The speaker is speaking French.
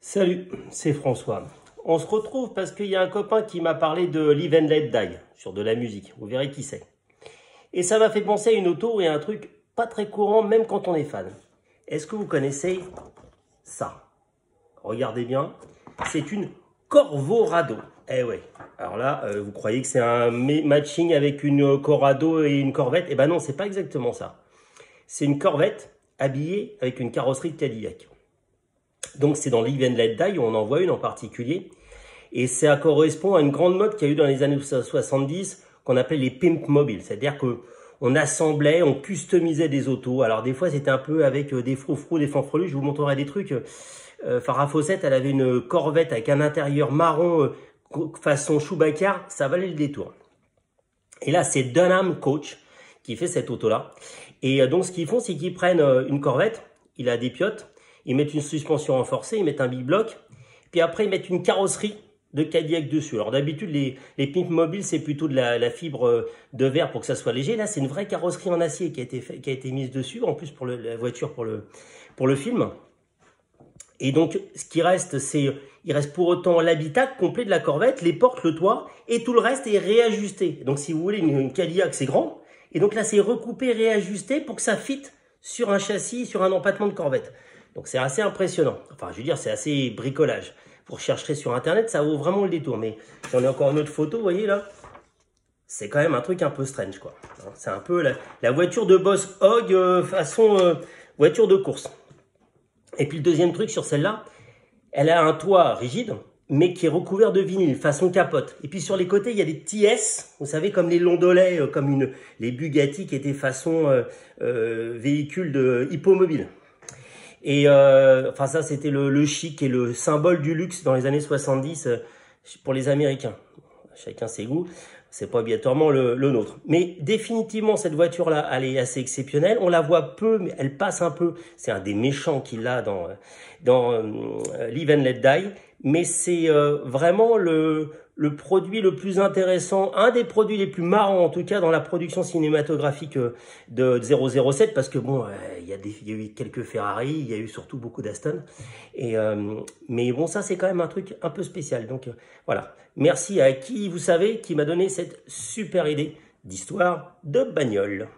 Salut, c'est François. On se retrouve parce qu'il y a un copain qui m'a parlé de Live and Let Die, sur de la musique. Vous verrez qui c'est. Et ça m'a fait penser à une auto et à un truc pas très courant, même quand on est fan. Est-ce que vous connaissez ça? Regardez bien, c'est une Corvorado. Eh ouais, alors là, vous croyez que c'est un matching avec une Corrado et une Corvette? Eh ben non, c'est pas exactement ça. C'est une Corvette habillée avec une carrosserie de Cadillac. Donc c'est dans Live and Let Die, on en voit une en particulier. Et ça correspond à une grande mode qu'il y a eu dans les années 70 qu'on appelait les pimp mobiles. C'est-à-dire qu'on assemblait, on customisait des autos. Alors des fois c'était un peu avec des froufrous, des fanfreluches. Je vous montrerai des trucs. Farah Fawcett, elle avait une Corvette avec un intérieur marron façon Chewbacca. Ça valait le détour. Et là c'est Dunham Coach qui fait cette auto-là. Et donc ce qu'ils font, c'est qu'ils prennent une Corvette, il a des piottes, ils mettent une suspension renforcée, ils mettent un big block, puis après ils mettent une carrosserie de Cadillac dessus. Alors d'habitude les pimp mobiles c'est plutôt de la fibre de verre pour que ça soit léger. Là c'est une vraie carrosserie en acier qui a été mise dessus, en plus pour la voiture pour le film. Et donc ce qui reste, il reste pour autant l'habitacle complet de la Corvette, les portes, le toit, et tout le reste est réajusté. Donc si vous voulez une Cadillac c'est grand, et donc là c'est recoupé, réajusté pour que ça fitte sur un châssis, sur un empattement de Corvette. Donc c'est assez impressionnant. Enfin, je veux dire, c'est assez bricolage. Vous rechercherez sur Internet, ça vaut vraiment le détour. Mais j'en ai encore une autre photo, vous voyez là. C'est quand même un truc un peu strange, quoi. C'est un peu la voiture de Boss Hog façon voiture de course. Et puis le deuxième truc sur celle-là, elle a un toit rigide, mais qui est recouvert de vinyle, façon capote. Et puis sur les côtés, il y a des petits S, vous savez, comme les Londolais, comme les Bugatti qui étaient façon véhicule de hippomobile. Et enfin ça c'était le chic et le symbole du luxe dans les années 70 pour les Américains. Chacun ses goûts, c'est pas obligatoirement le nôtre. Mais définitivement cette voiture-là, elle est assez exceptionnelle. On la voit peu, mais elle passe un peu. C'est un des méchants qu'il a dans Live and Let Die. Mais c'est vraiment le produit le plus intéressant, un des produits les plus marrants en tout cas dans la production cinématographique de 007, parce que bon, il y a eu quelques Ferrari, il y a eu surtout beaucoup d'Aston, mais bon, ça c'est quand même un truc un peu spécial. Donc voilà, merci à qui, vous savez, qui m'a donné cette super idée d'histoire de bagnole.